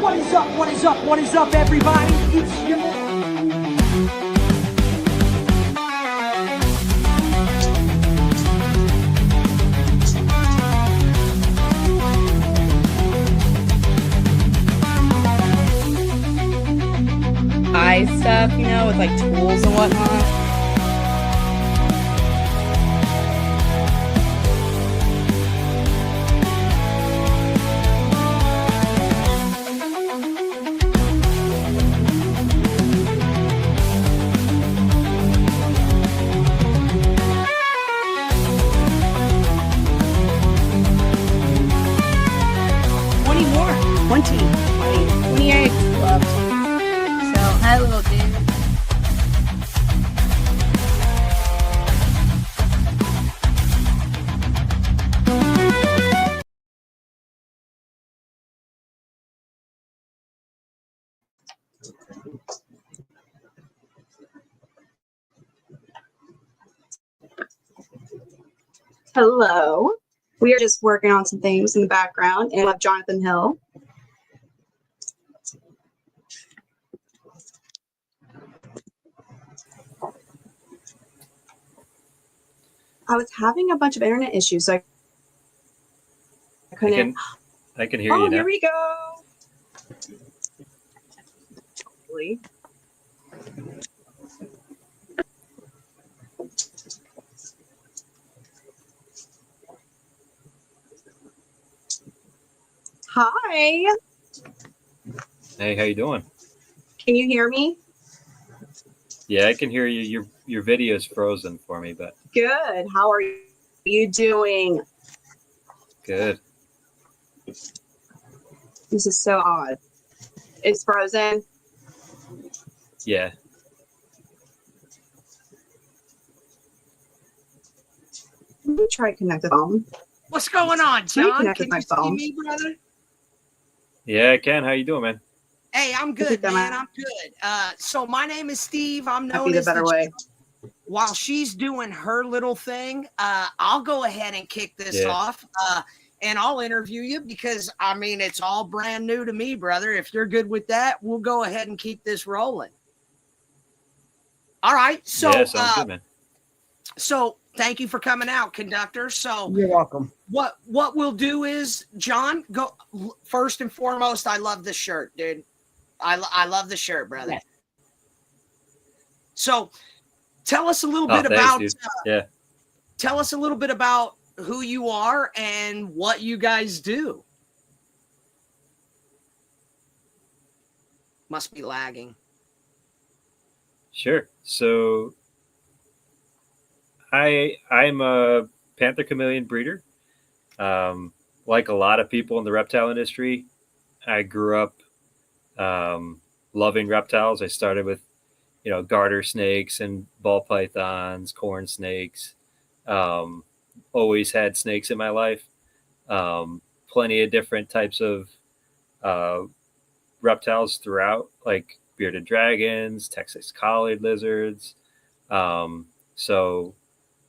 What is up? What is up? What is up, everybody? It's your... eye stuff, you know, with like tools and whatnot. Hi, little dude. Hello. We are just working on some things in the background, and we have Jonathan Hill. I was having a bunch of internet issues, so I couldn't. I can hear you now. Oh, here we go. Hi. Hey, how you doing? Can you hear me? Yeah, I can hear you. Your video's frozen for me, but good. How are you doing? Good. This is so odd. It's frozen. Yeah. Let me try to connect the phone. What's going on, John? Can my you see phone. me, brother? Yeah, I can. How you doing, man? Hey, I'm good, man. I'm good. So my name is Steve. I'm known That'd be as the better way. While she's doing her little thing, I'll go ahead and kick this off, and I'll interview you because, I mean, it's all brand new to me, brother. If you're good with that, we'll go ahead and keep this rolling. All right. So, yeah, sounds good, man. So thank you for coming out, conductor. So you're welcome. What we'll do is, John, go first and foremost. I love this shirt, dude. I love the shirt, brother. Yeah. So tell us a little bit about tell us a little bit about who you are and what you guys do. Must be lagging. Sure. So I'm a panther chameleon breeder. Like a lot of people in the reptile industry, I grew up loving reptiles. I started with, garter snakes and ball pythons, corn snakes. Always had snakes in my life. Plenty of different types of reptiles throughout, like bearded dragons, Texas collared lizards. So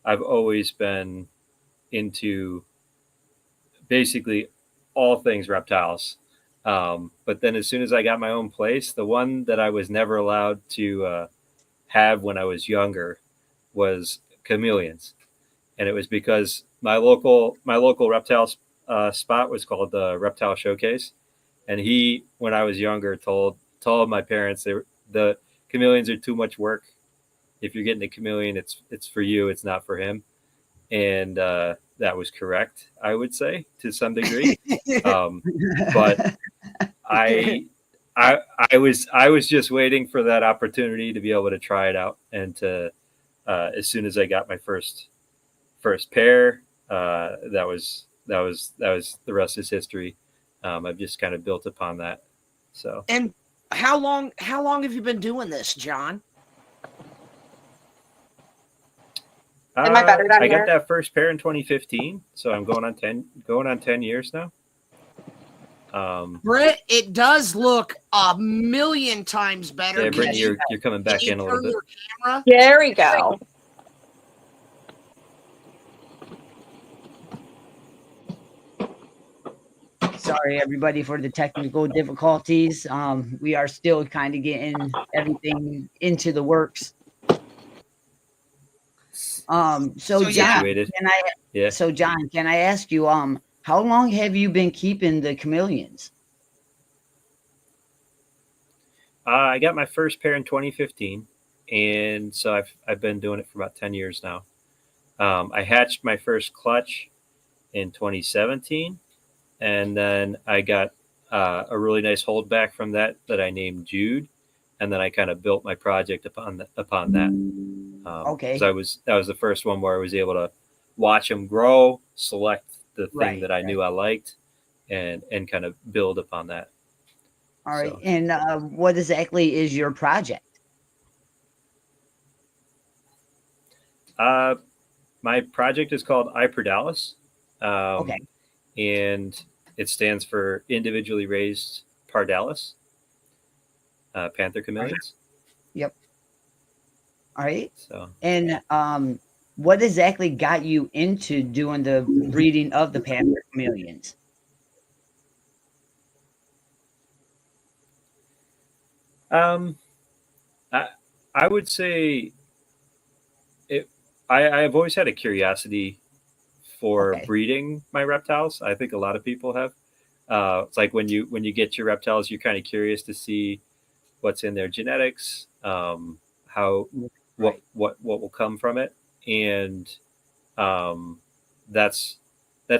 I've always been into basically all things reptiles. But then as soon as I got my own place, the one that I was never allowed to have when I was younger was chameleons. And it was because my local reptile spot was called the Reptile Showcase. And when I was younger, told my parents the chameleons are too much work. If you're getting a chameleon, it's for you, it's not for him. And that was correct, I would say, to some degree. But I was just waiting for that opportunity to be able to try it out, and to as soon as I got my first pair, that was the rest is history. I've just kind of built upon that. So. And how long have you been doing this, John? Am I better down I here? got that first pair in 2015, so I'm going on 10 years now. Britt, it does look a million times better. Yeah, Britt, you're coming back in a little bit. Camera? There we go. Sorry, everybody, for the technical difficulties. We are still kind of getting everything into the works. So John, Situated. can I ask you, how long have you been keeping the chameleons? I got my first pair in 2015, and so I've been doing it for about 10 years now. I hatched my first clutch in 2017, and then I got a really nice holdback from that I named Jude, and then I kind of built my project upon that. Okay. So that was the first one where I was able to watch them grow, select the thing that I knew I liked, and kind of build upon that. All right. So, and what exactly is your project? My project is called iPardalis. Okay. And it stands for individually raised pardalis, panther chameleons. Yep. All right. So, and what exactly got you into doing the breeding of the panther chameleons? I would say I've always had a curiosity for breeding my reptiles. I think a lot of people have. It's like when you get your reptiles, you're kind of curious to see what's in their genetics, what will come from it, and that's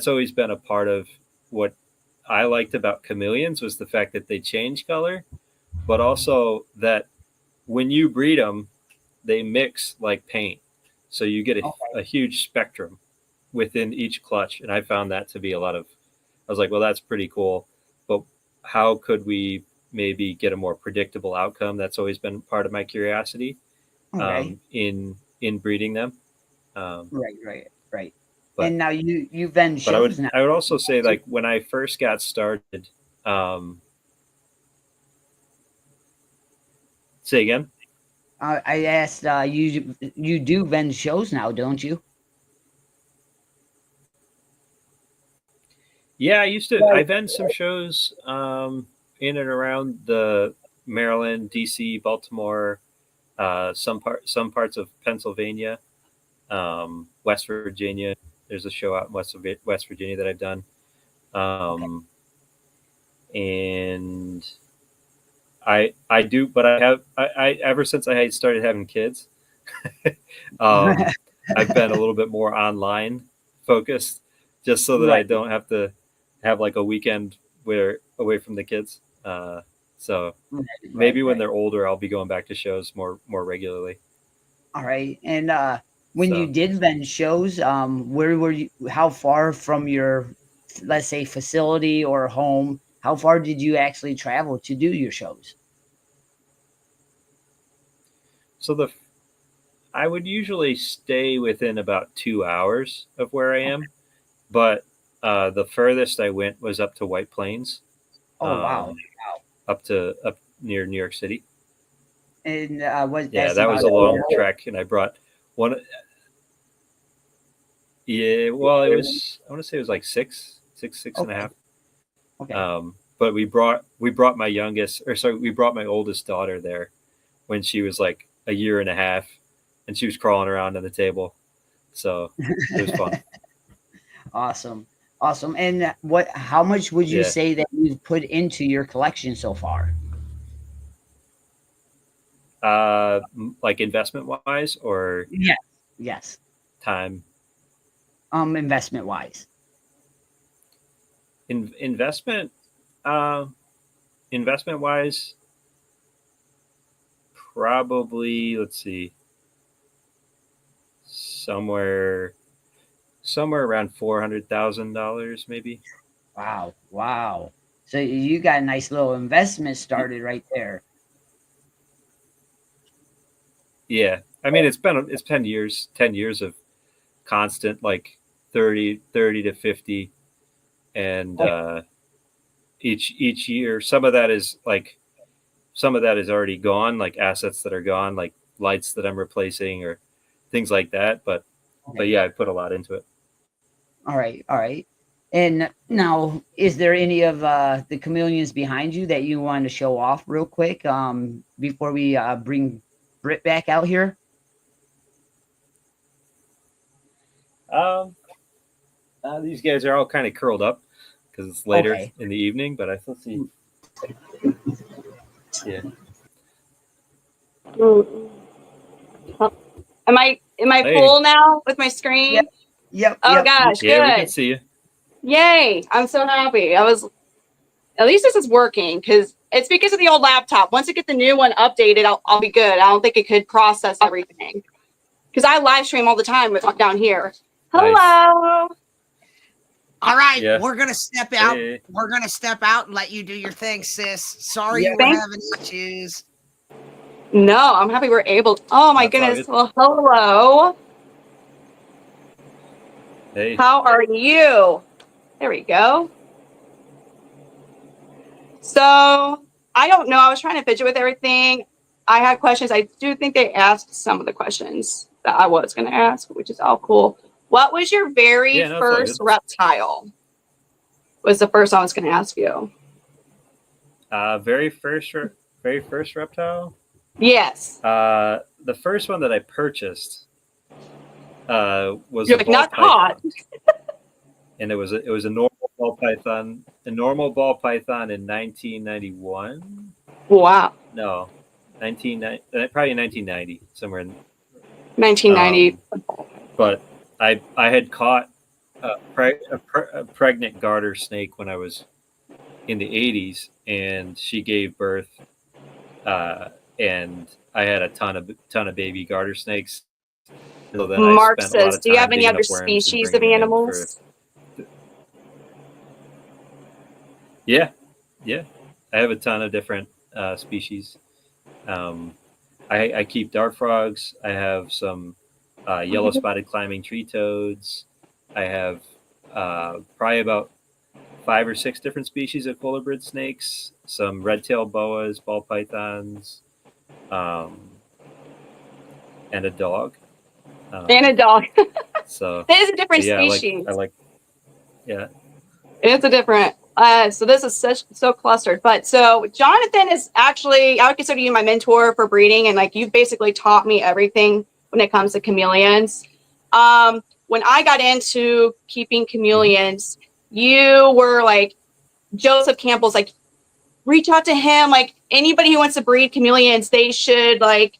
always been a part of what I liked about chameleons, was the fact that they change color, but also that when you breed them, they mix like paint, so you get a huge spectrum within each clutch. And I found that to be I was like, well, that's pretty cool, but how could we maybe get a more predictable outcome? That's always been part of my curiosity in breeding them. Right. But, and now you've been shows now. I would also say, like, when I first got started, say again. I asked, you do vend shows now, don't you? Yeah, I used to. I vend some shows in and around the Maryland, DC, Baltimore, some parts of Pennsylvania, West Virginia. There's a show out in West Virginia that I've done, and I do. But I ever since I started having kids, I've been a little bit more online focused, just so that I don't have to have like a weekend away from the kids. So maybe when they're older, I'll be going back to shows more regularly. All right. And when you did vend shows, where were you? How far from your, let's say, facility or home? How far did you actually travel to do your shows? So I would usually stay within about 2 hours of where I am, but the furthest I went was up to White Plains. Oh, wow. Up near New York City. And that was a long trek, and I brought one. Yeah, well, it was. I want to say it was like six and a half. Okay. But we brought my oldest daughter there when she was like a year and a half, and she was crawling around on the table, so it was fun. Awesome. And how much would you say that you've put into your collection so far? Like investment wise, or yes, time. Investment wise. Investment wise, probably, let's see, somewhere around $400,000 maybe. Wow. So you got a nice little investment started right there. Yeah. I mean, it's 10 years of constant, like 30 to 50. And each year, some of that is already gone, like assets that are gone, like lights that I'm replacing or things like that. But yeah, I put a lot into it. All right. And now, is there any of the chameleons behind you that you want to show off real quick before we bring Britt back out here? These guys are all kind of curled up because it's later Okay. in the evening, but I still see. Yeah. Am I Hey. full now with my screen? Yep. Oh yep. gosh, Yeah, we can good. see you. Yay. I'm so happy. At least this is working because it's because of the old laptop. Once I get the new one updated, I'll be good. I don't think it could process everything because I live stream all the time down here. Nice. Hello. All right, Yeah. we're gonna step out. Hey. We're gonna step out and let you do your thing, sis. Sorry Yeah. you were Thank- having issues. No, I'm happy we're able. Oh my That's all goodness. good. Well, hello. Hey. How are you? There we go. So I don't know. I was trying to fidget with everything. I had questions. I do think they asked some of the questions that I was going to ask, which is all cool. What was your very Yeah, no, it's all first good. reptile? Was the first one I was going to ask you. Very first reptile. Yes. The first one that I purchased was You're a like, ball not python. caught. And it was a normal ball python. A normal ball python in 1991. Wow. No, probably 1990, somewhere in 1990. but I had caught a pregnant garter snake when I was in the 80s, and she gave birth, and I had a ton of baby garter snakes. So then Mark I spent a lot says, of do you time have any digging other up worms and species of bringing them in animals? Yeah. I have a ton of different species. I keep dart frogs. I have some yellow spotted climbing tree toads. I have probably about 5 or 6 different species of colobrid snakes, some red-tailed boas, ball pythons, and a dog. And a dog. So It is a different yeah, species. I like yeah. It's a different. So this is so clustered. But so Jonathan is actually, I would consider you my mentor for breeding, and like you've basically taught me everything when it comes to chameleons. When I got into keeping chameleons, you were like Joseph Campbell's like, reach out to him. Like anybody who wants to breed chameleons, they should like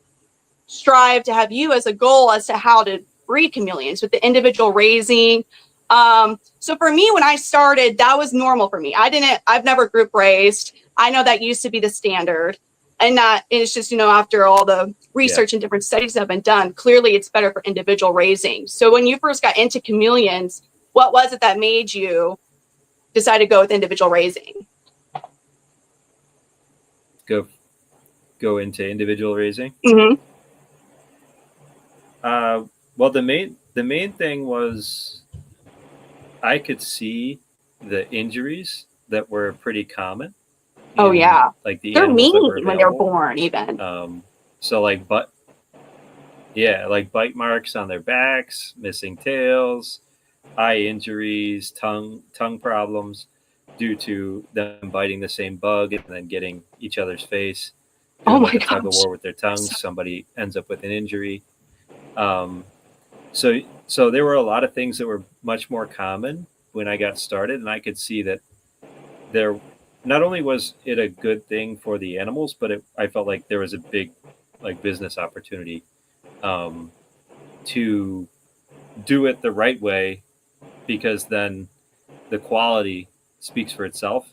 strive to have you as a goal as to how to breed chameleons with the individual raising. So for me, when I started, that was normal for me. I've never group raised. I know that used to be the standard, and that it's just, after all the research and different studies that have been done, clearly it's better for individual raising. So when you first got into chameleons, what was it that made you decide to go with individual raising? Go into individual raising. Mm-hmm. Well, the main thing was I could see the injuries that were pretty common. Oh yeah, like the they're animals that mean were when they're available. born, even. So like bite marks on their backs, missing tails, eye injuries, tongue problems due to them biting the same bug and then getting each other's face. Oh my like a tug of gosh. war with their tongues. Somebody ends up with an injury. So there were a lot of things that were much more common when I got started, and I could see that there not only was it a good thing for the animals, but I felt like there was a big business opportunity to do it the right way, because then the quality speaks for itself,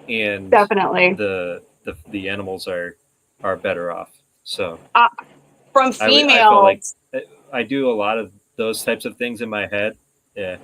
and Definitely. the animals are better off. So From I females. felt like I do a lot of those types of things in my head. Yeah.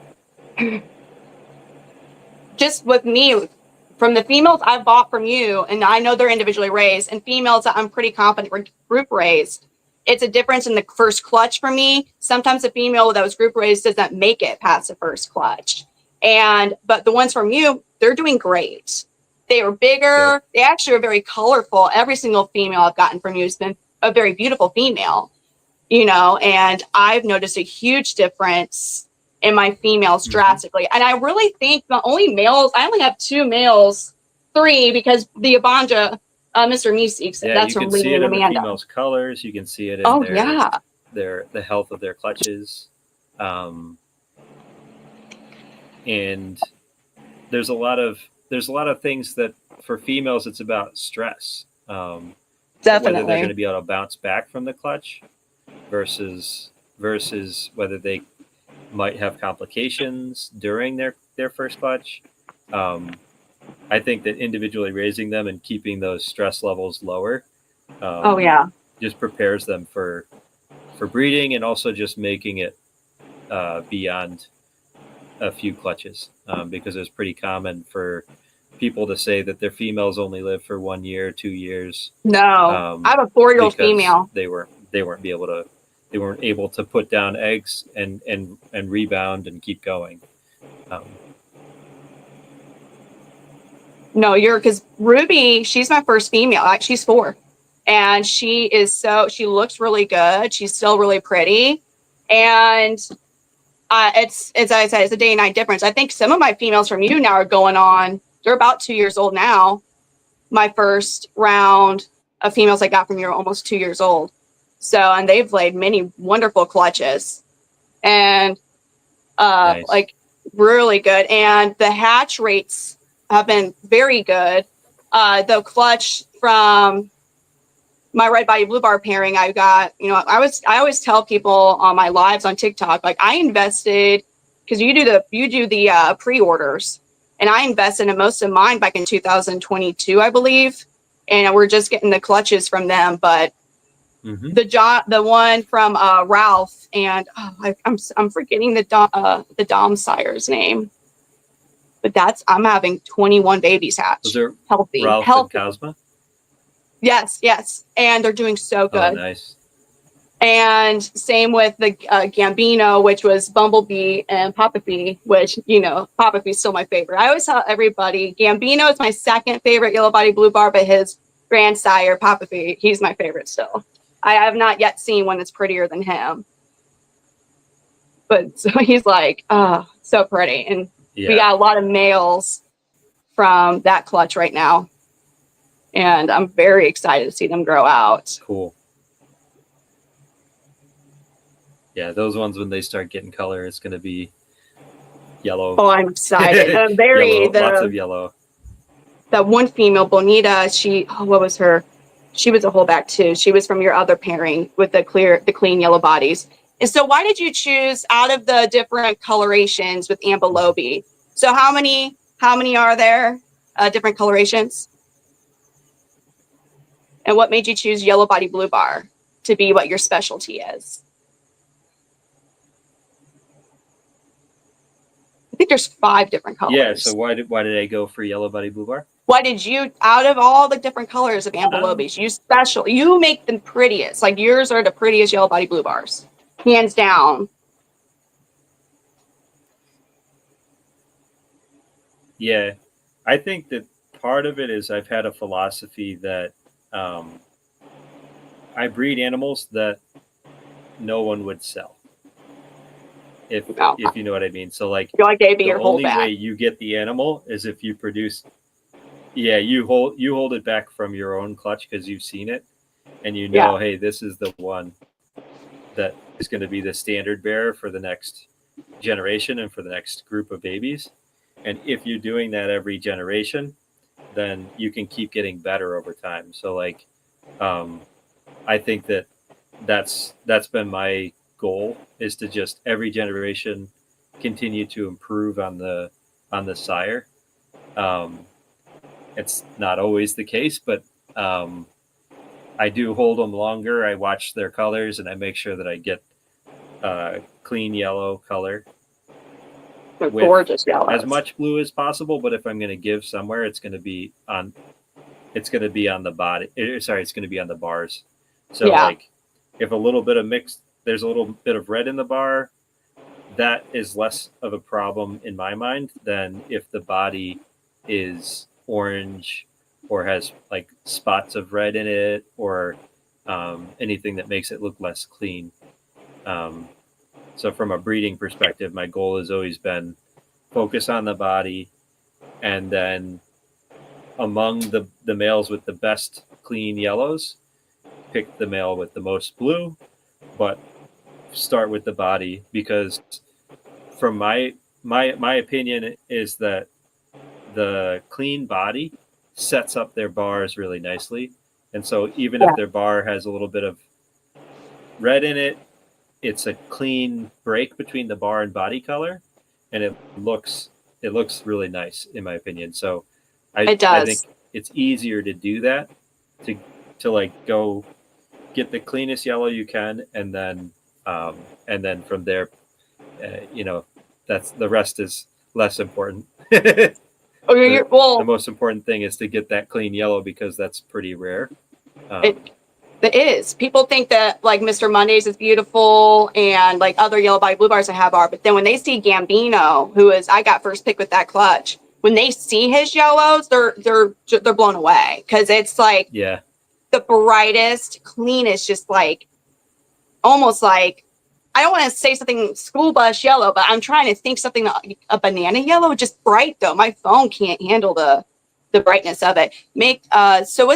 Just with me, from the females I've bought from you, and I know they're individually raised, and females that I'm pretty confident were group raised, it's a difference in the first clutch for me. Sometimes a female that was group raised doesn't make it past the first clutch. But the ones from you, they're doing great. They were bigger. They actually are very colorful. Every single female I've gotten from you has been a very beautiful female, and I've noticed a huge difference in my females drastically. And I really think the only males, I only have 2 males, 3, because the Abanja, Mr. Meeseeks, that's you from can see Leading it in the Amanda. females' colors. You can see it in the health of their clutches. And there's a lot of things that for females, it's about stress. Definitely. Whether they're going to be able to bounce back from the clutch versus whether they might have complications during their first clutch. I think that individually raising them and keeping those stress levels lower just prepares them for breeding, and also just making it beyond a few clutches, because it's pretty common for people to say that their females only live for 1 year, 2 years. No, I have a 4-year-old female. They weren't able to put down eggs and rebound and keep going. No, because Ruby, she's my first female. She's 4, and she looks really good. She's still really pretty, and it's, as I said, it's a day and night difference. I think some of my females from you now are going on. They're about 2 years old now. My first round of females I got from you are almost 2 years old. So, and they've laid many wonderful clutches, and Nice. like really good. And the hatch rates have been very good. The clutch from my red body blue bar pairing, I got, I always tell people on my lives on TikTok, like, I invested, because you do the pre-orders, and I invested in most of mine back in 2022, I believe, and we're just getting the clutches from them. But the one from Ralph, and I'm forgetting the Dom sire's name, but I'm having 21 babies hatch. Was there healthy, Ralph healthy. and Cosma? Yes, and they're doing so good. Oh, nice. And same with the Gambino, which was Bumblebee and Papa Fee, which, Papa Fee's still my favorite. I always tell everybody, Gambino is my second favorite yellow body blue bar, but his grandsire, Papa Fee, he's my favorite still. I have not yet seen one that's prettier than him. But so he's like, so pretty. And we got a lot of males from that clutch right now. And I'm very excited to see them grow out. Cool. Yeah, those ones, when they start getting color, it's going to be yellow. Oh, I'm excited. Lots of yellow. That one female, Bonita, what was her? She was a holdback too. She was from your other pairing with the clean yellow bodies. And so why did you choose out of the different colorations with Ambilobi? So how many are there, different colorations? And what made you choose yellow body blue bar to be what your specialty is? I think there's 5 different colors. Yeah, so why did I go for yellow body blue bar? Why did you, out of all the different colors of Ambilobis, you make them prettiest? Like, yours are the prettiest yellow body blue bars, hands down. Yeah, I think that part of it is I've had a philosophy that I breed animals that no one would sell. If you know what I mean. So like, you're like Davey, the only way you get the animal is if you produce. Yeah, you hold it back from your own clutch because you've seen it, and hey, this is the one that is going to be the standard bearer for the next generation and for the next group of babies. And if you're doing that every generation, then you can keep getting better over time. So like, I think that's been my goal, is to just every generation continue to improve on the sire. It's not always the case, but I do hold them longer. I watch their colors, and I make sure that I get clean yellow color. They're gorgeous yellows. As much blue as possible, but if I'm going to give somewhere, it's going to be on the body. It's going to be on the bars. So like, if there's a little bit of red in the bar, that is less of a problem in my mind than if the body is orange or has like spots of red in it, or anything that makes it look less clean. So from a breeding perspective, my goal has always been focus on the body, and then among the males with the best clean yellows, pick the male with the most blue, but start with the body, because from my opinion is that the clean body sets up their bars really nicely. And so even if their bar has a little bit of red in it, it's a clean break between the bar and body color, and it looks really nice in my opinion. So I think it's easier to do that, to like go get the cleanest yellow you can, and then from there, that's the rest is less important. The most important thing is to get that clean yellow, because that's pretty rare. It is. People think that like Mr. Mondays is beautiful and like other yellow body blue bars I have are, but then when they see Gambino, I got first pick with that clutch, when they see his yellows, they're blown away, because it's like the brightest, cleanest, just like almost like, I don't want to say something school bus yellow, but I'm trying to think something like a banana yellow, just bright though. My phone can't handle the brightness of it. So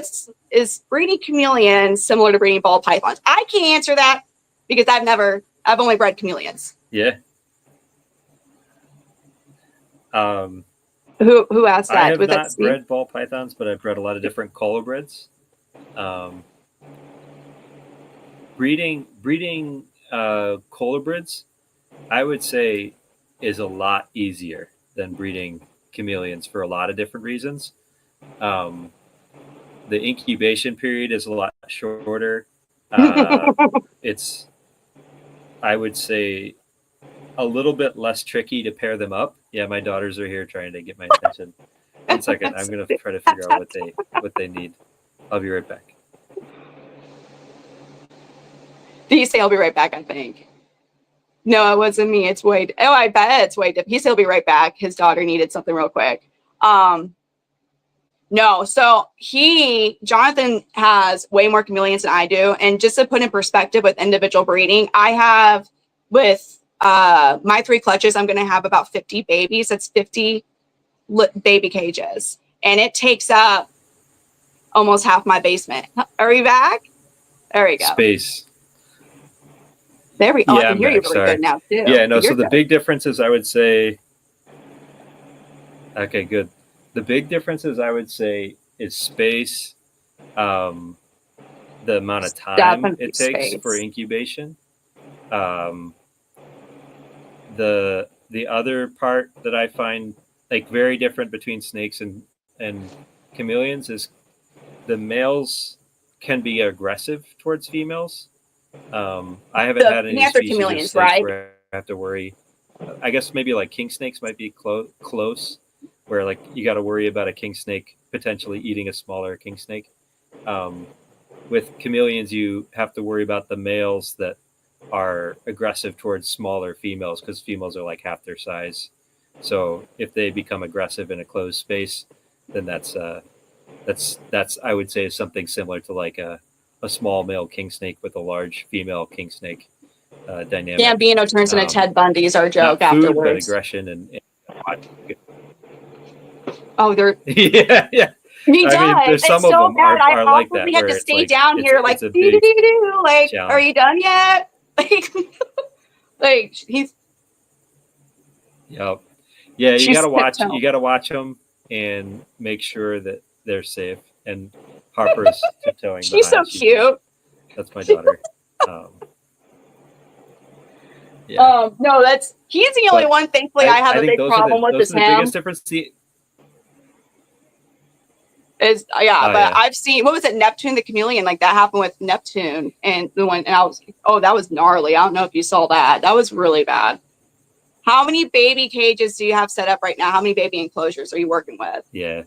is breeding chameleons similar to breeding ball pythons? I can't answer that because I've only bred chameleons. Yeah. Who asked that? I have not bred ball pythons, but I've bred a lot of different colobrids. Breeding colobrids, I would say, is a lot easier than breeding chameleons for a lot of different reasons. The incubation period is a lot shorter. It's, I would say, a little bit less tricky to pair them up. Yeah, my daughters are here trying to get my attention. 1 second, I'm going to try to figure out what they need. I'll be right back. Did you say I'll be right back, I think? No, it wasn't me. It's Wade. Oh, I bet it's Wade. He said he'll be right back. His daughter needed something real quick. No, so Jonathan has way more chameleons than I do. And just to put in perspective with individual breeding, I have with my 3 clutches, I'm going to have about 50 babies. That's 50 baby cages. And it takes up almost half my basement. Are we back? There we go. Space. There we go. Yeah, I can hear you really good now, too. Yeah, no, so the good. big differences, I would say... Okay, good. The big differences, I would say, is space, the amount of time it takes for incubation. The other part that I find like very different between snakes and chameleons is the males can be aggressive towards females. I haven't had any species of snakes where I have to worry. I guess maybe like king snakes might be close, where like you got to worry about a king snake potentially eating a smaller king snake. With chameleons, you have to worry about the males that are aggressive towards smaller females, because females are like half their size. So if they become aggressive in a closed space, then that's I would say is something similar to like a small male king snake with a large female king snake dynamic. Gambino turns into Ted Bundy's our joke not food, afterwards. But aggression and oh, they're yeah. He does. I mean, there's some it's of so them bad. are I like probably that, have to where stay it's down here, like, it's a big like, challenge. are you done yet? Like he's. Yep. Yeah, you gotta watch. You gotta watch them and make sure that they're safe. And Harper's tiptoeing. She's so cute. That's my daughter. Yeah. No, he's the only one. Thankfully, I have a big problem with those is are the him. biggest difference. But I've seen, what was it, Neptune the chameleon, like that happened with Neptune, and I was like, oh, that was gnarly. I don't know if you saw that. That was really bad. How many baby cages do you have set up right now? How many baby enclosures are you working with? Yeah.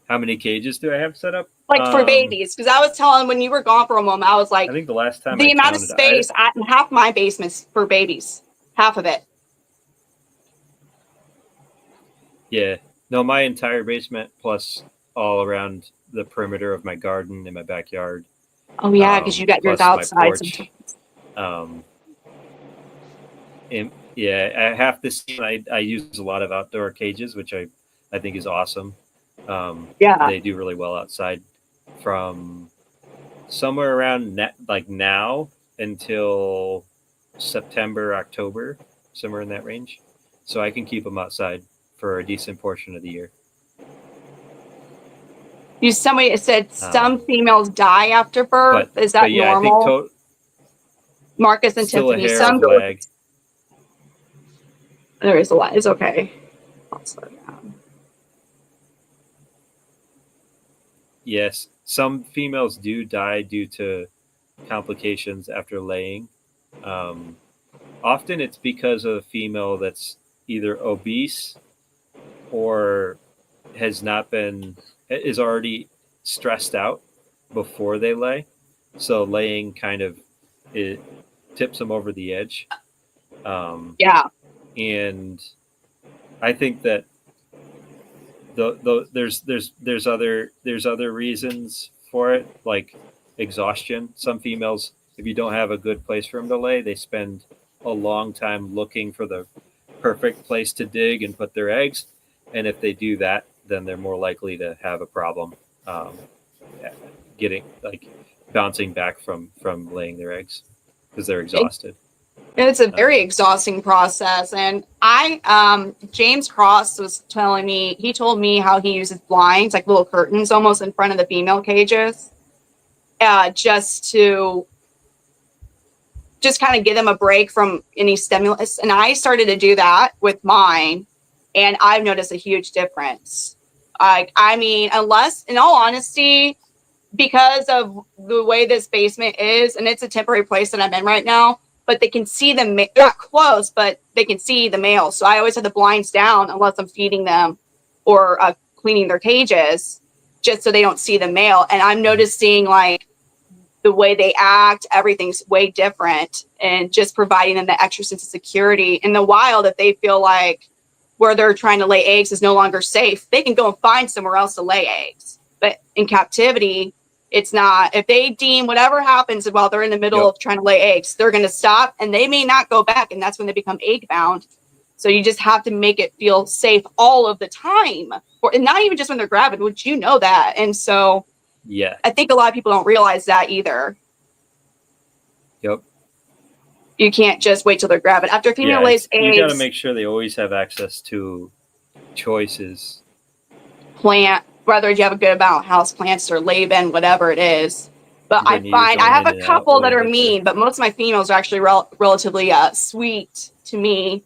How many cages do I have set up? Like for babies, because I was telling when you were gone for a moment, I was like, I think the last time the amount of space, half my basement's for babies, half of it. Yeah. No, my entire basement plus all around the perimeter of my garden in my backyard. Oh yeah, because you got yours outside sometimes. And yeah, I have to see. I use a lot of outdoor cages, which I think is awesome. Yeah. They do really well outside from somewhere around like now until September, October, somewhere in that range. So I can keep them outside for a decent portion of the year. Somebody said some females die after birth. Is that yeah, normal? I think Marcus and still Tiffany. a hair Some of lag. There is a lot. It's okay. I'll slow down. Yes, some females do die due to complications after laying. Often it's because of a female that's either obese or is already stressed out before they lay. So laying kind of it tips them over the edge. Yeah. And I think that there's other reasons for it, like exhaustion. Some females, if you don't have a good place for them to lay, they spend a long time looking for the perfect place to dig and put their eggs. And if they do that, then they're more likely to have a problem getting bouncing back from laying their eggs because they're exhausted. It's a very exhausting process. And James Cross was telling me, he told me how he uses blinds, like little curtains almost in front of the female cages, just kind of give them a break from any stimulus. And I started to do that with mine, and I've noticed a huge difference. Unless, in all honesty, because of the way this basement is, and it's a temporary place that I'm in right now, but they can see them, they're not close, but they can see the males. So I always have the blinds down unless I'm feeding them or cleaning their cages, just so they don't see the male. And I'm noticing like the way they act, everything's way different, and just providing them the extra sense of security. In the wild, if they feel like where they're trying to lay eggs is no longer safe, they can go and find somewhere else to lay eggs. But in captivity, it's not. If they deem whatever happens while they're in the middle of trying to lay eggs, they're going to stop, and they may not go back, and that's when they become egg bound. So you just have to make it feel safe all of the time, and not even just when they're gravid, which you know that. And so yeah, I think a lot of people don't realize that either. Yep. You can't just wait till they're gravid. After a female lays eggs, you got to make sure they always have access to choices. Whether you have a good amount of house plants or lay-in, whatever it is. But I find I have a couple that are mean, but most of my females are actually relatively sweet to me.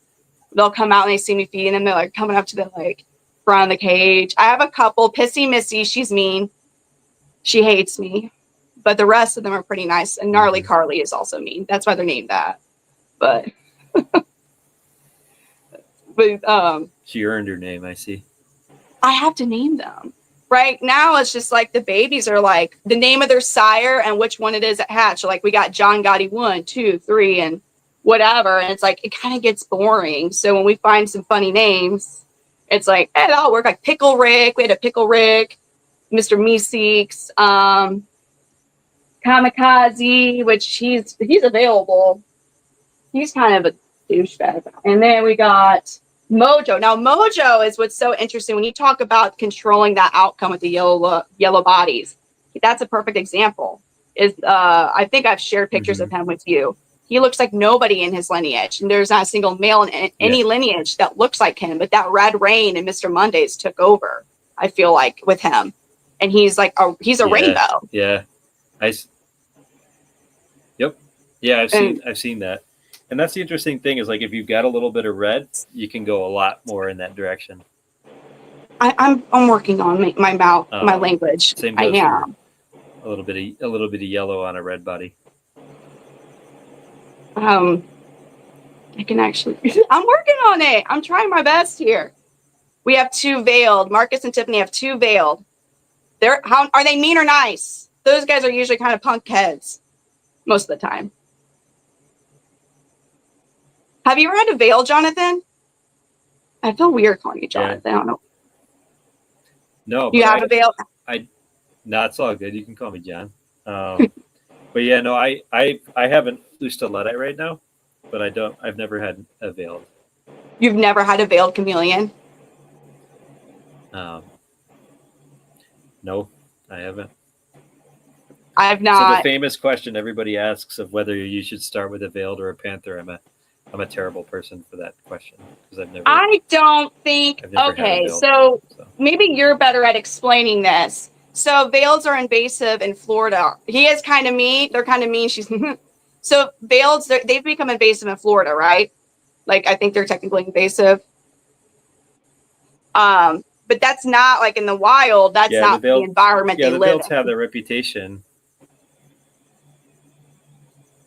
They'll come out and they see me feeding them. They're like coming up to the front of the cage. I have a couple. Pissy Missy, she's mean. She hates me. But the rest of them are pretty nice. And Gnarly Carly is also mean. That's why they're named that. But she earned her name, I see. I have to name them. Right now, it's just like the babies are like the name of their sire and which one it is at hatch. So, like we got John Gotti 1, 2, 3, and whatever. And it's like it kind of gets boring. So when we find some funny names, it's like that'll work. Like Pickle Rick, we had a Pickle Rick, Mr. Meeseeks, Kamikaze, which he's available. He's kind of a douchebag. And then we got Mojo. Now, Mojo is what's so interesting when you talk about controlling that outcome with the yellow bodies. That's a perfect example. I think I've shared pictures of him with you. He looks like nobody in his lineage, and there's not a single male in any lineage that looks like him. But that Red Rain and Mr. Mondays took over, I feel like, with him, and he's like he's a rainbow. Yeah, I've seen that. And that's the interesting thing is like if you've got a little bit of red, you can go a lot more in that direction. I'm working on my mouth, my language. Same I goes am. For a little bit of yellow on a red body. I can actually. I'm working on it. I'm trying my best here. We have 2 veiled. Marcus and Tiffany have 2 veiled. Are they mean or nice? Those guys are usually kind of punk heads most of the time. Have you ever had a veil, Jonathan? I feel weird calling you Jonathan. Yeah. I don't know. No. You have a veil? No, it's all good. You can call me John. But yeah, no, I haven't Ustuleti right now, but I've never had a veiled. You've never had a veiled chameleon? No, I haven't. I've So not. the famous question everybody asks of whether you should start with a veiled or a panther, I'm a terrible person for that question because I've never I don't think. had a Okay, veiled, so maybe you're better at explaining this. So veils are invasive in Florida. He is kind of mean. They're kind of mean. She's so veils. They've become invasive in Florida, right? Like I think they're technically invasive. But that's not like in the wild. That's not the environment they the live veils in. have their reputation.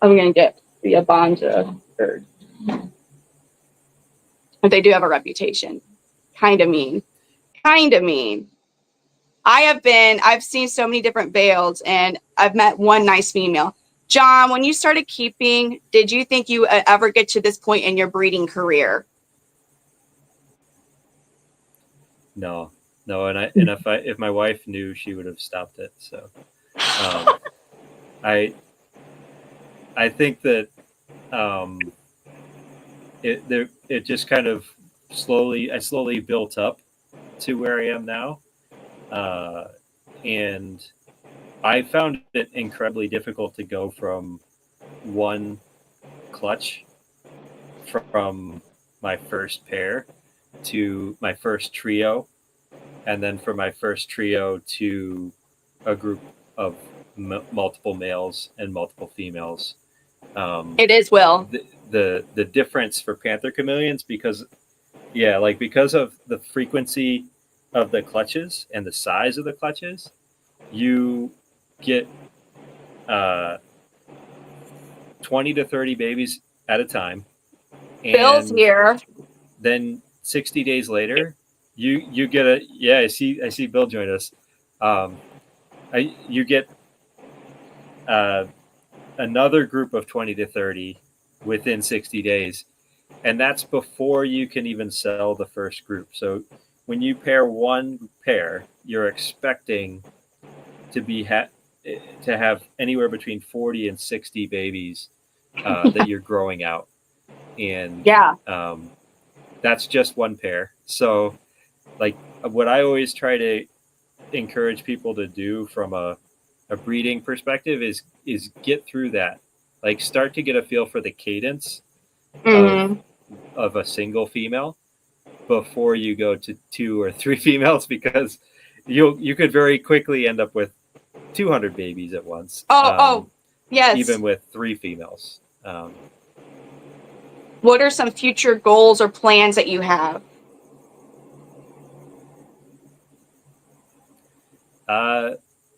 I'm gonna get the Abanja bird. But they do have a reputation. Kind of mean. Kind of mean. I've seen so many different veils and I've met one nice female. John, when you started keeping, did you think you would ever get to this point in your breeding career? No, and if my wife knew, she would have stopped it. So, I think that it just kind of slowly built up to where I am now, and I found it incredibly difficult to go from one clutch from my first pair to my first trio, and then from my first trio to a group of multiple males and multiple females. It is, Will. The difference for panther chameleons because of the frequency of the clutches and the size of the clutches, you get 20 to 30 babies at a time. And Bill's here. Then 60 days later, you get I see Bill join us. You get another group of 20 to 30 within 60 days. And that's before you can even sell the first group. So when you pair one pair, you're expecting to have anywhere between 40 and 60 babies that you're growing out. And that's just one pair. So like what I always try to encourage people to do from a breeding perspective is get through that. Like start to get a feel for the cadence of a single female before you go to 2 or 3 females, because you could very quickly end up with 200 babies at once. Yes. Even with 3 females. What are some future goals or plans that you have?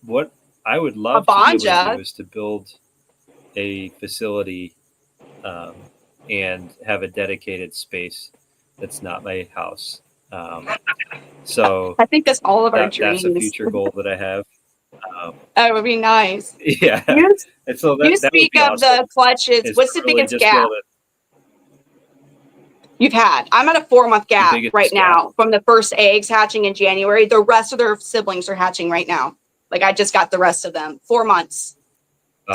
What I would love to be able to do is to build a facility and have a dedicated space that's not my house. So I think that's all of our dreams. That's a future goal that I have. That would be nice. Yeah. And so you speak of awesome. The clutches. What's the biggest gap you've had? I'm at a 4-month gap right now from the first eggs hatching in January. The rest of their siblings are hatching right now. Like I just got the rest of them. 4 months.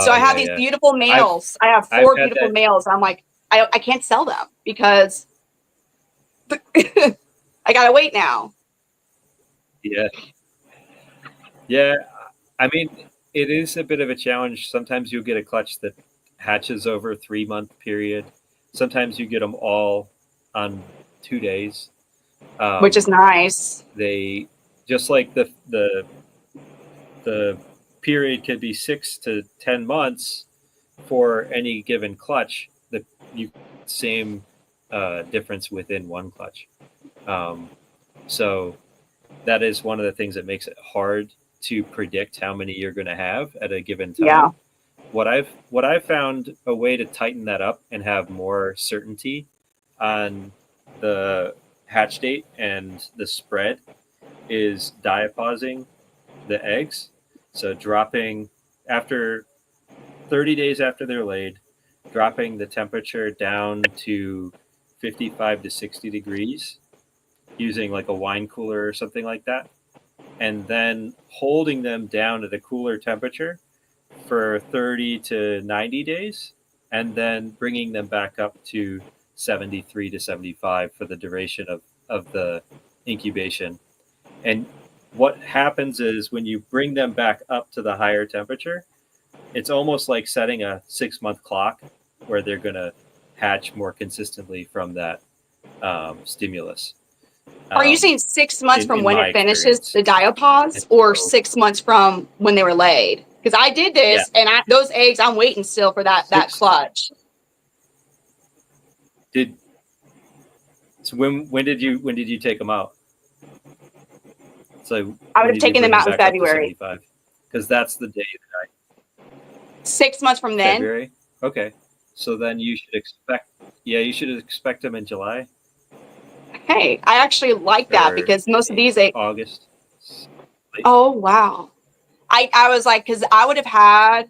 So I have these beautiful males. I have 4 beautiful males. I'm like, I can't sell them because I gotta wait now. Yeah. Yeah. I mean, it is a bit of a challenge. Sometimes you'll get a clutch that hatches over a 3-month period. Sometimes you get them all on 2 days, which is nice. They just like the period could be 6 to 10 months for any given clutch. The same difference within one clutch. So that is one of the things that makes it hard to predict how many you're going to have at a given time. Yeah. What I've found a way to tighten that up and have more certainty on the hatch date and the spread is diapausing the eggs. So dropping after 30 days after they're laid, dropping the temperature down to 55 to 60 degrees using like a wine cooler or something like that. And then holding them down at a cooler temperature for 30 to 90 days and then bringing them back up to 73 to 75 for the duration of the incubation. And what happens is when you bring them back up to the higher temperature, it's almost like setting a 6-month clock where they're going to hatch more consistently from that stimulus. Are you saying 6 months from when it finishes experience. the diapause, or 6 months from when they were laid? Because I did this, and those eggs, I'm waiting still for that clutch. So when did you take them out? So I would have taken them out in February. Because that's the day that 6 months from then. February. Okay, so then you should expect them in July. Hey, I actually like that because most of these August. Oh wow. I was like, because I would have had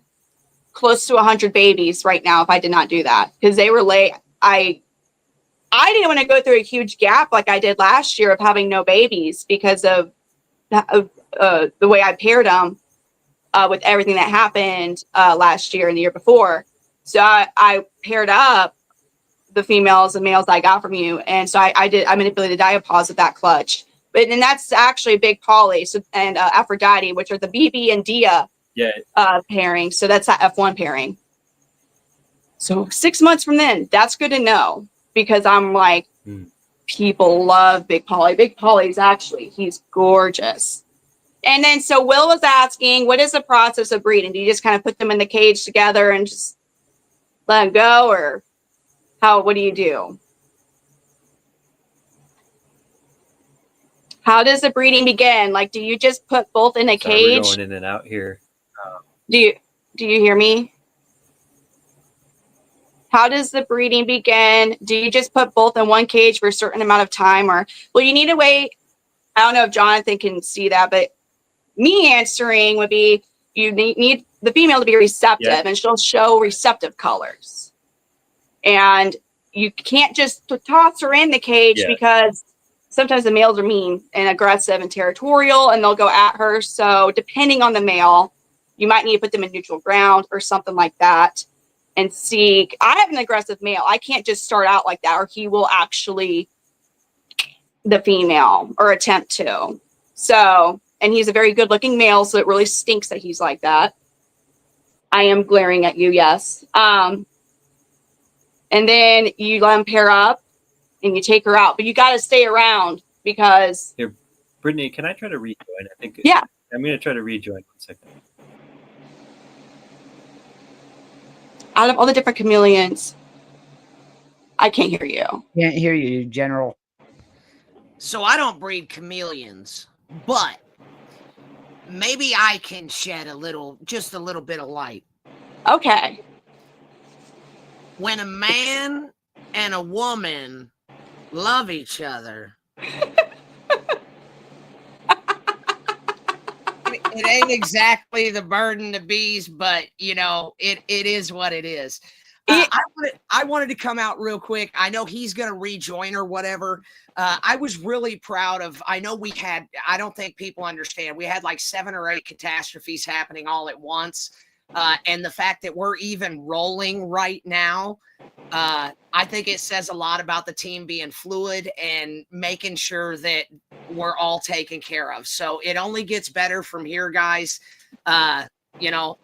close to 100 babies right now if I did not do that, because they were late. I didn't want to go through a huge gap like I did last year of having no babies because of the way I paired them with everything that happened last year and the year before. So I paired up the females and males I got from you, and so I manipulated the diapause of that clutch. But then that's actually a big poly and Aphrodite, which are the BB and Dia pairing. So that's that F1 pairing. So 6 months from then, that's good to know, because I'm like, people love Big Polly. Big Polly's actually, he's gorgeous. And then so Will was asking, what is the process of breeding? Do you just kind of put them in the cage together and just let them go, or what do you do? How does the breeding begin? Like, do you just put both in a cage? We're going in and out here. Do you hear me? How does the breeding begin? Do you just put both in one cage for a certain amount of time, or you need to wait? I don't know if Jonathan can see that, but me answering would be you need the female to be receptive, and she'll show receptive colors. And you can't just toss her in the cage because sometimes the males are mean and aggressive and territorial, and they'll go at her. So depending on the male, you might need to put them in neutral ground or something like that and see. I have an aggressive male. I can't just start out like that, or he will actually the female or attempt to. So, and he's a very good looking male, so it really stinks that he's like that. I am glaring at you, yes. And then you let him pair up and you take her out, but you got to stay around because. Here, Brittany, can I try to rejoin? I think. Yeah. I'm going to try to rejoin 1 second. Out of all the different chameleons, I can't hear you. Can't hear you, General. So I don't breed chameleons, but maybe I can shed just a little bit of light. Okay. When a man and a woman love each other, it ain't exactly the burden of bees, but it is what it is. I wanted to come out real quick. I know he's going to rejoin or whatever. I was really proud of, I know I don't think people understand. We had like 7 or 8 catastrophes happening all at once. And the fact that we're even rolling right now, I think it says a lot about the team being fluid and making sure that we're all taken care of. So it only gets better from here, guys.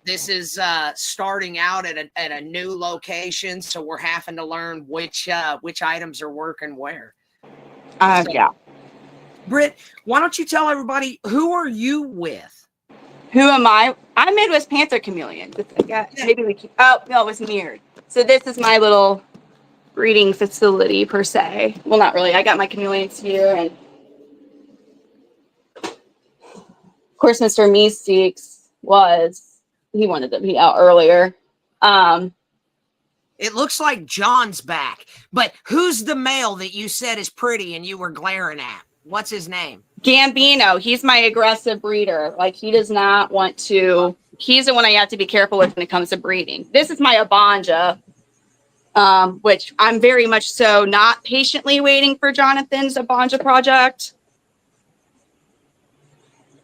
This is starting out at a new location, so we're having to learn which items are working where. Yeah. Britt, why don't you tell everybody, who are you with? Who am I? I'm Midwest Panther Chameleon. Maybe we keep. Oh no, it was mirrored. So this is my little breeding facility per se. Well, not really. I got my chameleons here, and of course, Mr. Meeseeks he wanted to be out earlier. It looks like John's back, but who's the male that you said is pretty and you were glaring at? What's his name? Gambino. He's my aggressive breeder. Like, he does not want to. He's the one I have to be careful with when it comes to breeding. This is my Abanja, which I'm very much so not patiently waiting for Jonathan's Abanja project.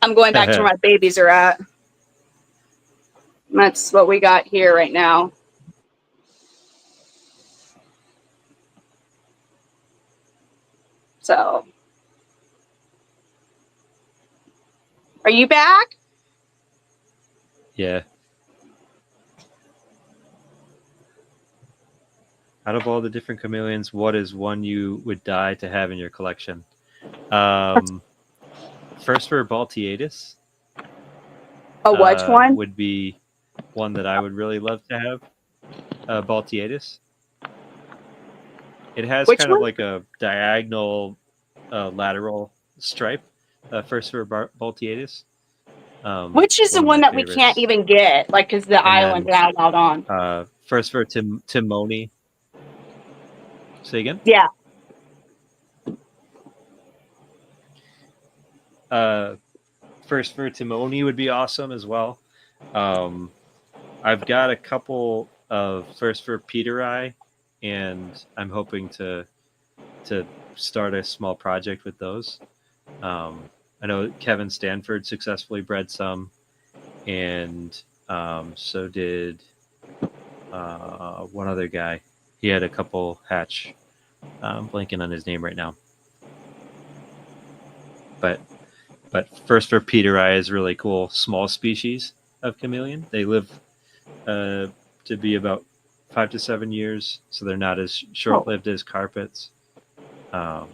I'm going back to where my babies are at. That's what we got here right now. So, are you back? Yeah. Out of all the different chameleons, what is one you would die to have in your collection? First for Baltiatus. Which one? Would be one that I would really love to have. Baltiatus. It has Which kind one? of like a diagonal lateral stripe. First for Baltiatus. Which is the of one my that we can't favorites. even get, like, because the And island's then, not allowed on. First for Timoni. Say again? Yeah. First for Timoni would be awesome as well. I've got a couple of first for Peteri, and I'm hoping to start a small project with those. I know Kevin Stanford successfully bred some, and so did one other guy. He had a couple hatch. I'm blanking on his name right now. But first for Peteri is really cool. Small species of chameleon. They live to be about 5 to 7 years, so they're not as short-lived as carpets. But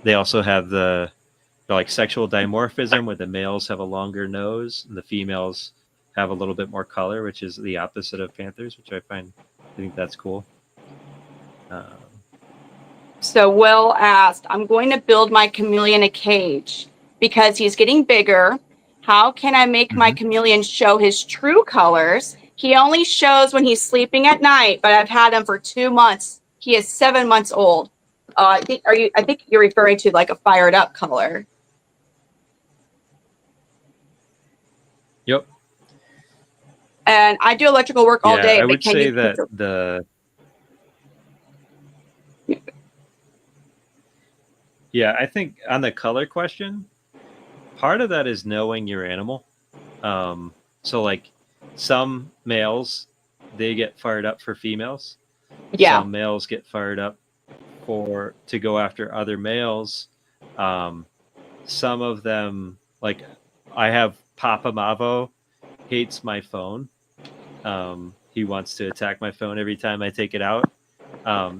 they also have the like sexual dimorphism, where the males have a longer nose and the females have a little bit more color, which is the opposite of panthers, which I think that's cool. So Will asked, I'm going to build my chameleon a cage because he's getting bigger. How can I make my chameleon show his true colors? He only shows when he's sleeping at night, but I've had him for 2 months. He is 7 months old. I think you're referring to like a fired up color. Yep. And I do electrical work all day. I but would can say you that the I think on the color question, part of that is knowing your animal. So like some males, they get fired up for females. Yeah. Some males get fired up to go after other males. Some of them, like I have Papa Mavo, hates my phone. He wants to attack my phone every time I take it out.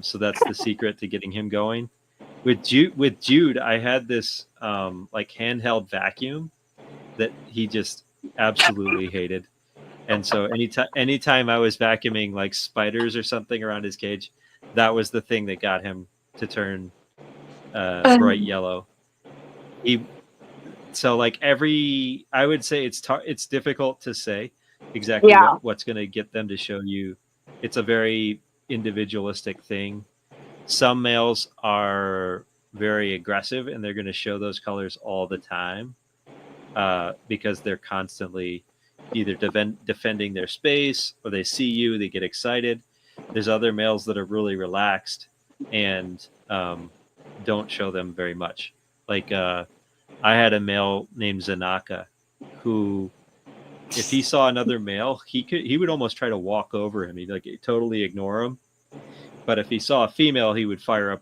So that's the secret to getting him going. With Jude, I had this like handheld vacuum that he just absolutely hated. And so anytime I was vacuuming like spiders or something around his cage, that was the thing that got him to turn bright yellow. So like I would say it's difficult to say exactly what's going to get them to show you. It's a very individualistic thing. Some males are very aggressive and they're going to show those colors all the time because they're constantly either defending their space, or they see you, they get excited. There's other males that are really relaxed and don't show them very much. Like I had a male named Zanaka who, if he saw another male, he would almost try to walk over him. He'd like totally ignore him. But if he saw a female, he would fire up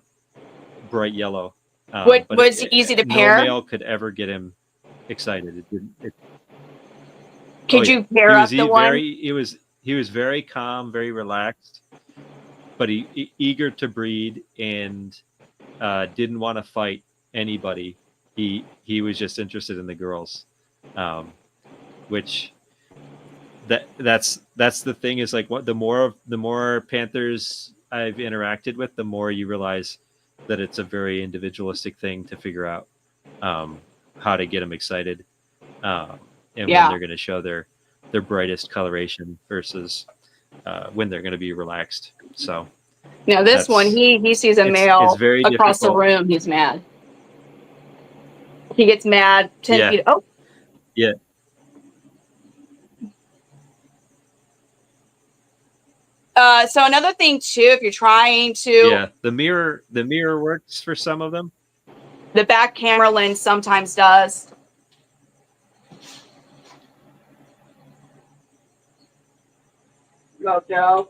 bright yellow. But was it easy to pair? No male could ever get him excited. Could you pair up the one? He was very calm, very relaxed, but he eager to breed and didn't want to fight anybody. He was just interested in the girls, which that's the thing is like what the more panthers I've interacted with, the more you realize that it's a very individualistic thing to figure out how to get them excited and when they're going to show their brightest coloration versus when they're going to be relaxed. So now this one, he sees a male it's very across difficult. the room. He's mad. He gets mad 10 feet. Oh, yeah. So another thing too, if you're trying to, the mirror works for some of them. The back camera lens sometimes does. Go, Joe.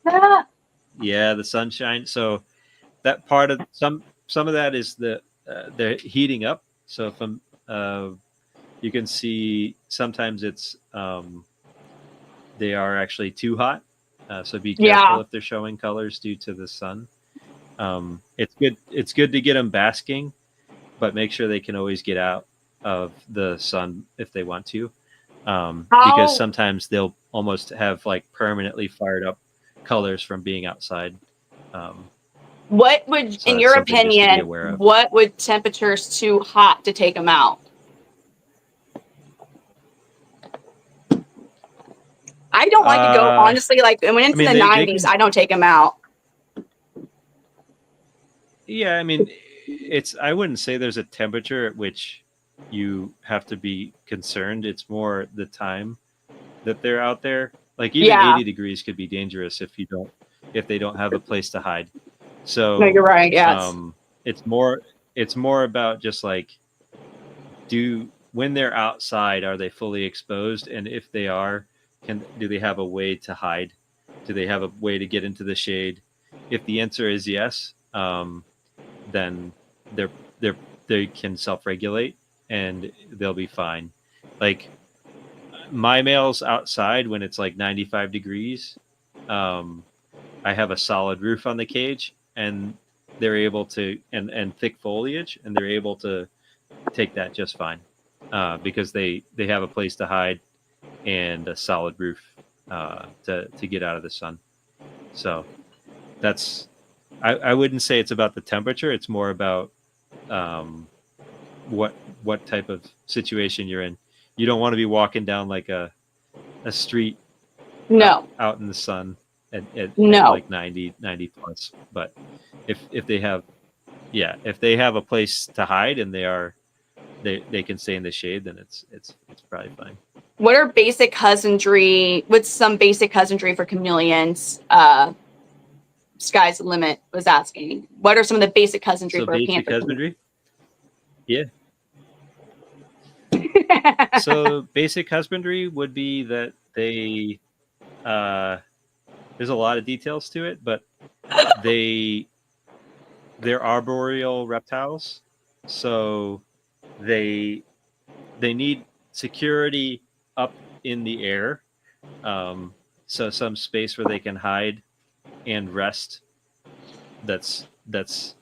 Ah. Yeah, the sunshine. So that part of some of that is they're heating up. So from you can see sometimes it's they are actually too hot. So be careful Yeah. if they're showing colors due to the sun. It's good. It's good to get them basking, but make sure they can always get out of the sun if they want to, because How, sometimes they'll almost have like permanently fired up colors from being outside. Um, what would, so in that's your something just to be opinion, aware of. what would temperatures too hot to take them out? I don't like to go, honestly, like when it's I mean, in the they 90s, can. I don't take them out. Yeah, I mean, it's. I wouldn't say there's a temperature at which you have to be concerned. It's more the time that they're out there. Like even Yeah. 80 degrees could be dangerous if they don't have a place to hide. No, So you're right. Yes. it's more about just like when they're outside, are they fully exposed? And if they are, do they have a way to hide? Do they have a way to get into the shade? If the answer is yes, then they're they can self-regulate and they'll be fine. Like my males outside when it's like 95 degrees, I have a solid roof on the cage and they're able to and thick foliage and they're able to take that just fine, because they have a place to hide and a solid roof to get out of the sun. So that's I wouldn't say it's about the temperature. It's more about what type of situation you're in. You don't want to be walking down like a street No. out in the sun at No. like 90 plus. But if they have a place to hide and they can stay in the shade, then it's probably fine. What are basic husbandry? What's some basic husbandry for chameleons? Sky's the limit was asking. What are some of the basic husbandry So for a basic panther? husbandry? Yeah. So basic husbandry would be that they there's a lot of details to it, but they're arboreal reptiles, so they need security up in the air, so some space where they can hide and rest. That's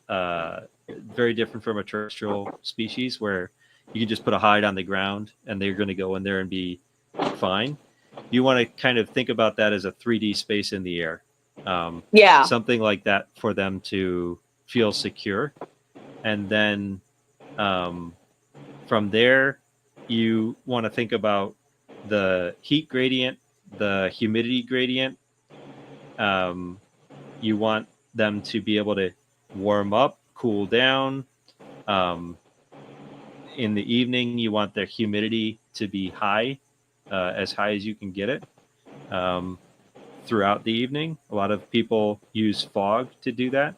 very different from a terrestrial species where you can just put a hide on the ground and they're going to go in there and be fine. You want to kind of think about that as a 3D space in the air. Yeah. Something like that for them to feel secure. And then from there, you want to think about the heat gradient, the humidity gradient. You want them to be able to warm up, cool down. In the evening, you want the humidity to be high, as high as you can get it, throughout the evening. A lot of people use fog to do that.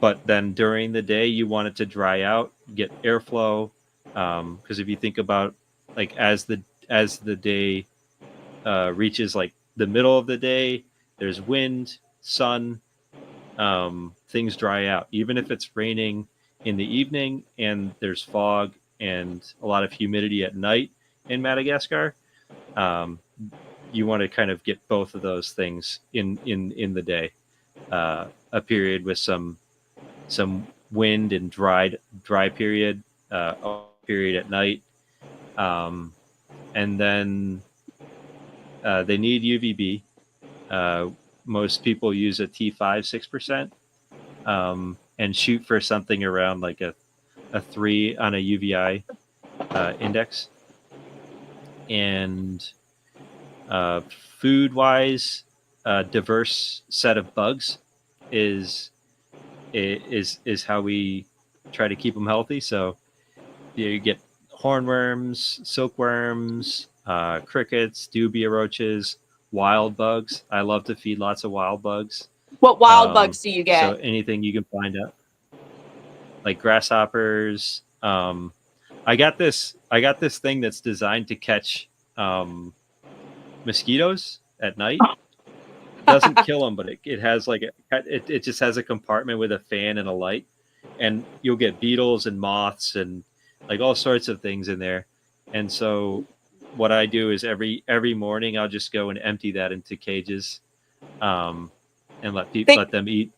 But then during the day, you want it to dry out, get airflow. Because if you think about like as the day reaches like the middle of the day, there's wind, sun, things dry out. Even if it's raining in the evening and there's fog and a lot of humidity at night in Madagascar, you want to kind of get both of those things in the day. A period with some wind and dry period, a period at night, and then they need UVB. Most people use a T5 6%, and shoot for something around like a 3 on a UVI index. And food wise, diverse set of bugs is how we try to keep them healthy. So you get hornworms, silkworms, crickets, dubia roaches, wild bugs. I love to feed lots of wild bugs. What wild bugs do you get? So anything you can find out, like grasshoppers. I got this thing that's designed to catch mosquitoes at night. It doesn't kill them, but it has like it just has a compartment with a fan and a light, and you'll get beetles and moths and like all sorts of things in there. And so what I do is every morning I'll just go and empty that into cages, and let them eat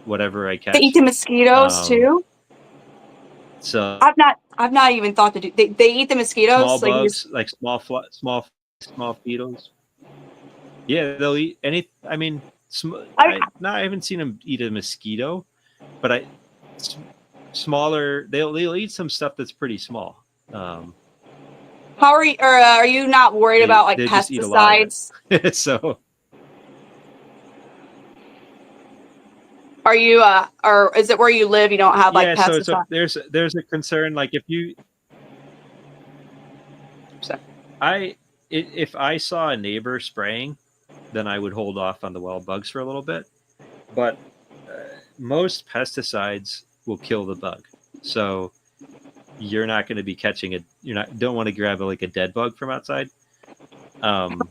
whatever I catch. They eat the mosquitoes too. So I've not even thought to do. They eat the mosquitoes. Small bugs, like small beetles. Yeah, they'll eat any. I mean, I haven't seen them eat a mosquito, but smaller. They'll eat some stuff that's pretty small. How are you? Or are you not worried about like pesticides? So. Are you or is it where you live you don't have like pesticides? So there's a concern, like if you if I saw a neighbor spraying, then I would hold off on the wild bugs for a little bit. But most pesticides will kill the bug. So you're not going to be catching don't want to grab a dead bug from outside. And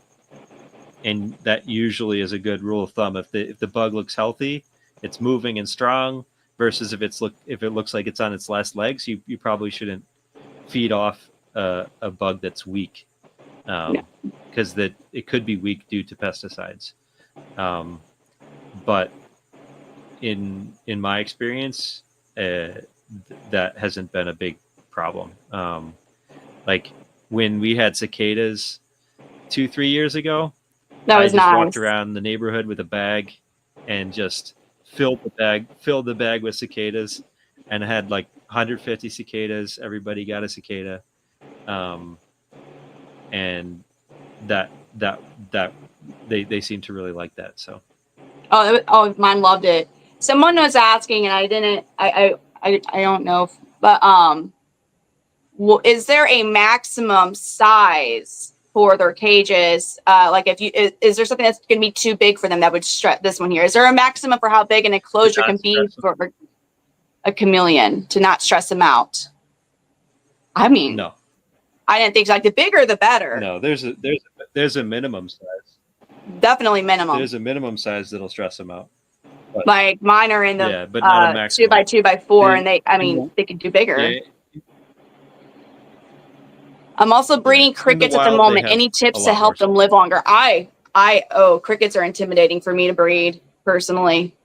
that usually is a good rule of thumb. If the bug looks healthy, it's moving and strong, versus if it looks like it's on its last legs, you probably shouldn't feed off a bug that's weak, because it could be weak due to pesticides. But in my experience, that hasn't been a big problem. Like when we had cicadas 2-3 years ago, that was I just nice. walked around the neighborhood with a bag and just filled the bag with cicadas, and I had like 150 cicadas. Everybody got a cicada, and that they seem to really like that. So, mine loved it. Someone was asking, and I didn't. I don't know, but is there a maximum size for their cages? Like is there something that's going to be too big for them that would stress this one here? Is there a maximum for how big an enclosure can be for a chameleon to not stress them out? I mean, no, I didn't think so. Like the bigger, the better. No, there's a minimum size. Definitely minimum. There's a minimum size that'll stress them out. But, like mine are in the but not a maximum. 2x2x4, and they can do bigger. Yeah. I'm also breeding crickets at the moment. Any tips to help them live longer? Crickets are intimidating for me to breed personally.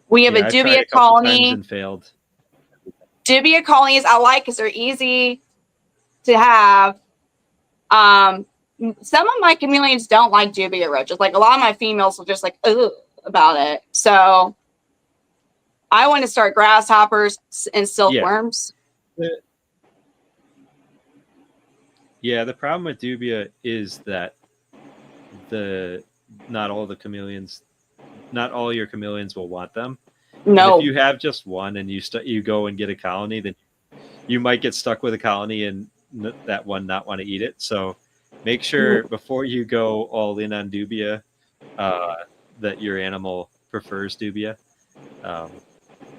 We have a dubia colony. And failed. Dubia colonies I like because they're easy to have. Some of my chameleons don't like dubia roaches. Like a lot of my females will just like ugh about it. So I want to start grasshoppers and silkworms. Yeah, the problem with dubia is that not all your chameleons will want them. No. And if you have just one and you go and get a colony, then you might get stuck with a colony and that one not want to eat it. So make sure before you go all in on dubia that your animal prefers dubia,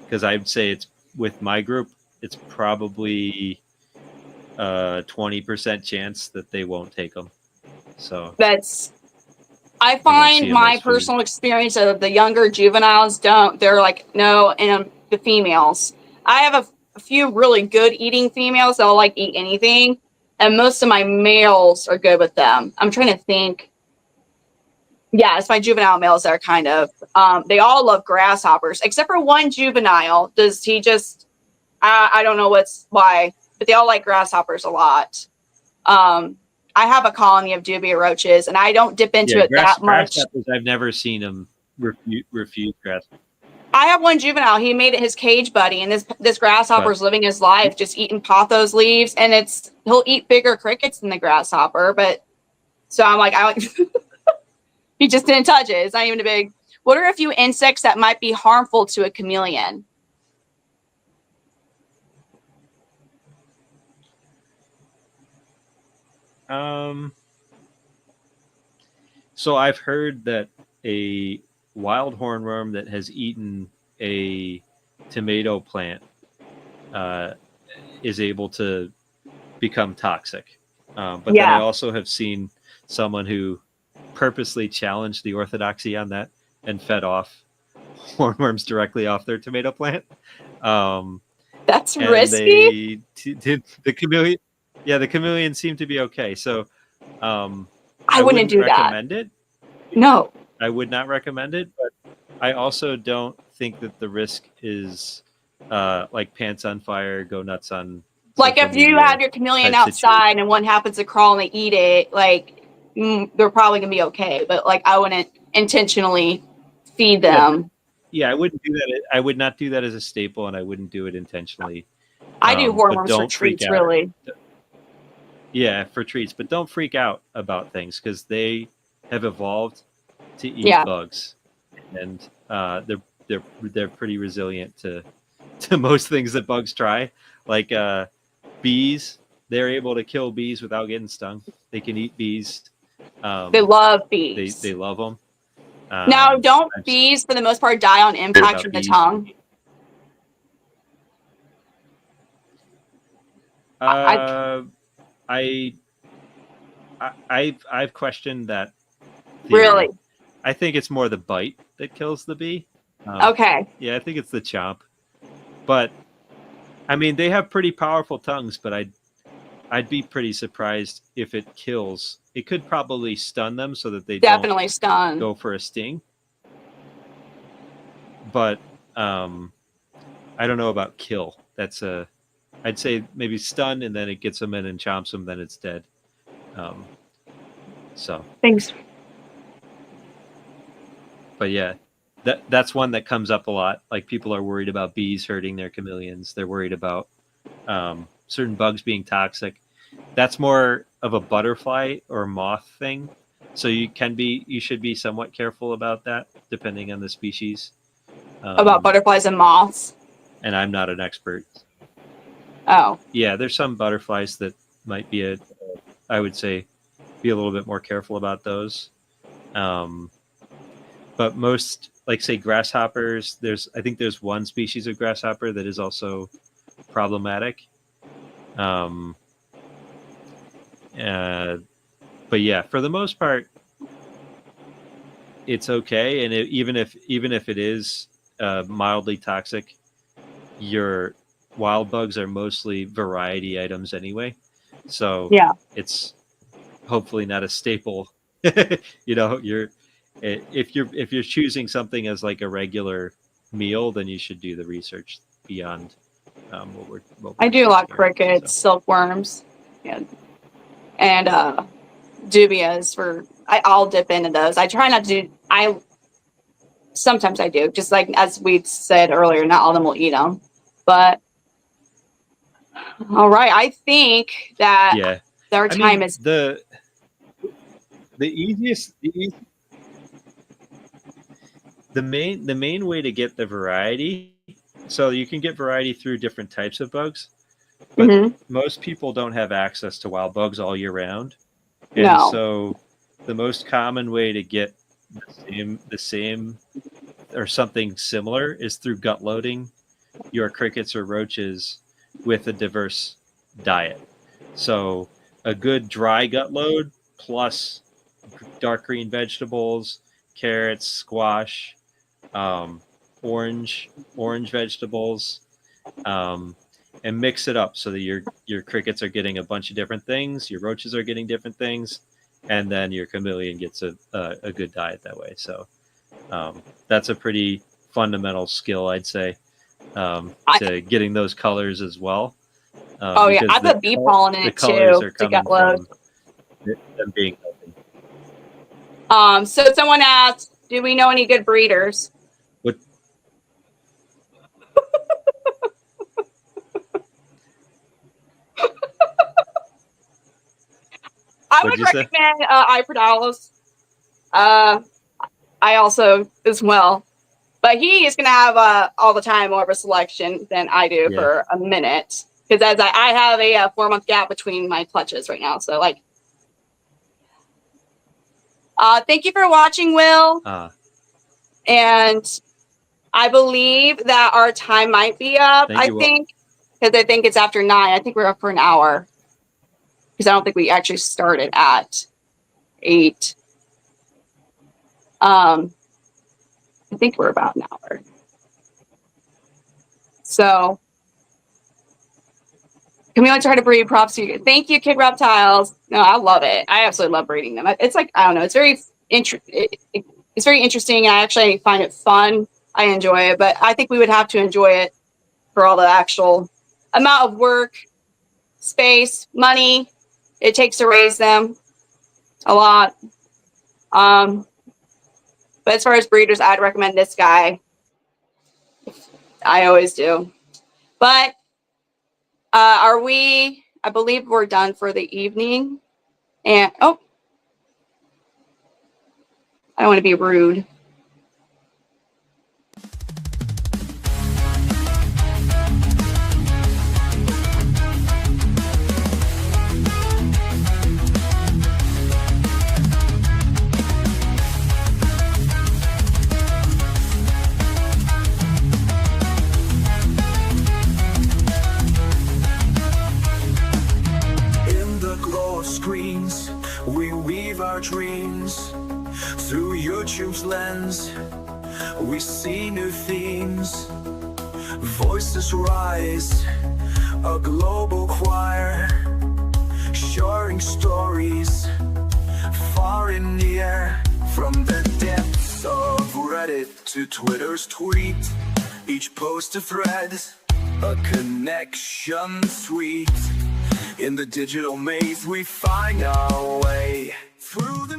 because I'd say it's with my group, it's probably 20% chance that they won't take them. So I find my personal experience of the younger juveniles they're like no, and the females. I have a few really good eating females that'll like eat anything, and most of my males are good with them. I'm trying to think. Yeah, it's my juvenile males that are kind of they all love grasshoppers except for one juvenile. Does he just I don't know why, but they all like grasshoppers a lot. I have a colony of dubia roaches, and I don't dip into it that much. I've never seen them refuse grasshoppers. I have one juvenile. He made it his cage buddy, and this grasshopper's living his life, just eating pothos leaves, and he'll eat bigger crickets than the grasshopper. But so I'm like, he just didn't touch it. It's not even a big. What are a few insects that might be harmful to a chameleon? So I've heard that a wild hornworm that has eaten a tomato plant is able to become toxic. But then I also have seen someone who purposely challenged the orthodoxy on that and fed off hornworms directly off their tomato plant. That's and risky. They did the chameleon. Yeah, the chameleon seemed to be okay. So I wouldn't do that. recommend it. No, I would not recommend it, but I also don't think that the risk is like pants on fire, go nuts on. Like if you have your chameleon outside and one happens to crawl and they eat it, like they're probably gonna be okay. But like I wouldn't intentionally feed them. Yeah, I wouldn't do that. I would not do that as a staple, and I wouldn't do it intentionally. I do hornworms for treats, really. Yeah, for treats, but don't freak out about things because they have evolved to eat bugs, and they're pretty resilient to most things that bugs try. Like bees, they're able to kill bees without getting stung. They can eat bees. They love bees. They love them. Now, don't bees, for the most part, die on impact from the tongue? I've questioned that theory. Really? I think it's more the bite that kills the bee. Okay. Yeah, I think it's the chomp. But I mean, they have pretty powerful tongues, but I'd be pretty surprised if it kills. It could probably stun them so that they definitely stun. Go for a sting. But I don't know about kill. That's I'd say maybe stun, and then it gets them in and chomps them, then it's dead. So thanks. But yeah, that's one that comes up a lot. Like people are worried about bees hurting their chameleons. They're worried about certain bugs being toxic. That's more of a butterfly or moth thing. So you should be somewhat careful about that, depending on the species. About butterflies and moths. And I'm not an expert. Oh. Yeah, there's some butterflies that might be I would say, be a little bit more careful about those. But most, like say grasshoppers, I think there's one species of grasshopper that is also problematic. But yeah, for the most part, it's okay. And even if it is mildly toxic, your wild bugs are mostly variety items anyway. So yeah, it's hopefully not a staple. If you're choosing something as like a regular meal, then you should do the research beyond what we're I do a lot of crickets, silkworms, and dubias. I'll dip into those. I try not to do. Sometimes I do, just like as we said earlier. Not all of them will eat them, but all right. I think that our time is the easiest. The main way to get the variety, so you can get variety through different types of bugs, but most people don't have access to wild bugs all year round. And so the most common way to get the same or something similar is through gut loading your crickets or roaches with a diverse diet. So a good dry gut load plus dark green vegetables, carrots, squash, orange vegetables, and mix it up so that your crickets are getting a bunch of different things, your roaches are getting different things, and then your chameleon gets a good diet that way. So that's a pretty fundamental skill, I'd say, to getting those colors as well. I put bee pollen in it too to gut load. Them being healthy. So someone asked, do we know any good breeders? What? I would recommend iPardalis. I also as well, but he is going to have all the time more of a selection than I do for a minute, because as I have a 4-month gap between my clutches right now. So like, thank you for watching, Will. And I believe that our time might be up. I think because I think it's after 9. I think we're up for an hour. because I don't think we actually started at 8. I think we're about an hour. So, Camila tried to breed. Props to you. Thank you, Kid Reptiles. No, I love it. I absolutely love breeding them. It's like, I don't know. It's very it's very interesting. I actually find it fun. I enjoy it, but I think we would have to enjoy it for all the actual amount of work, space, money it takes to raise them. A lot. But as far as breeders, I'd recommend this guy. I always do. But I believe we're done for the evening. And I don't want to be rude. Screens, we weave our dreams through YouTube's lens. We see new themes, voices rise, a global choir, sharing stories far and near. From the depths of Reddit to Twitter's tweet, each post a thread, a connection sweet. In the digital maze we find our way through the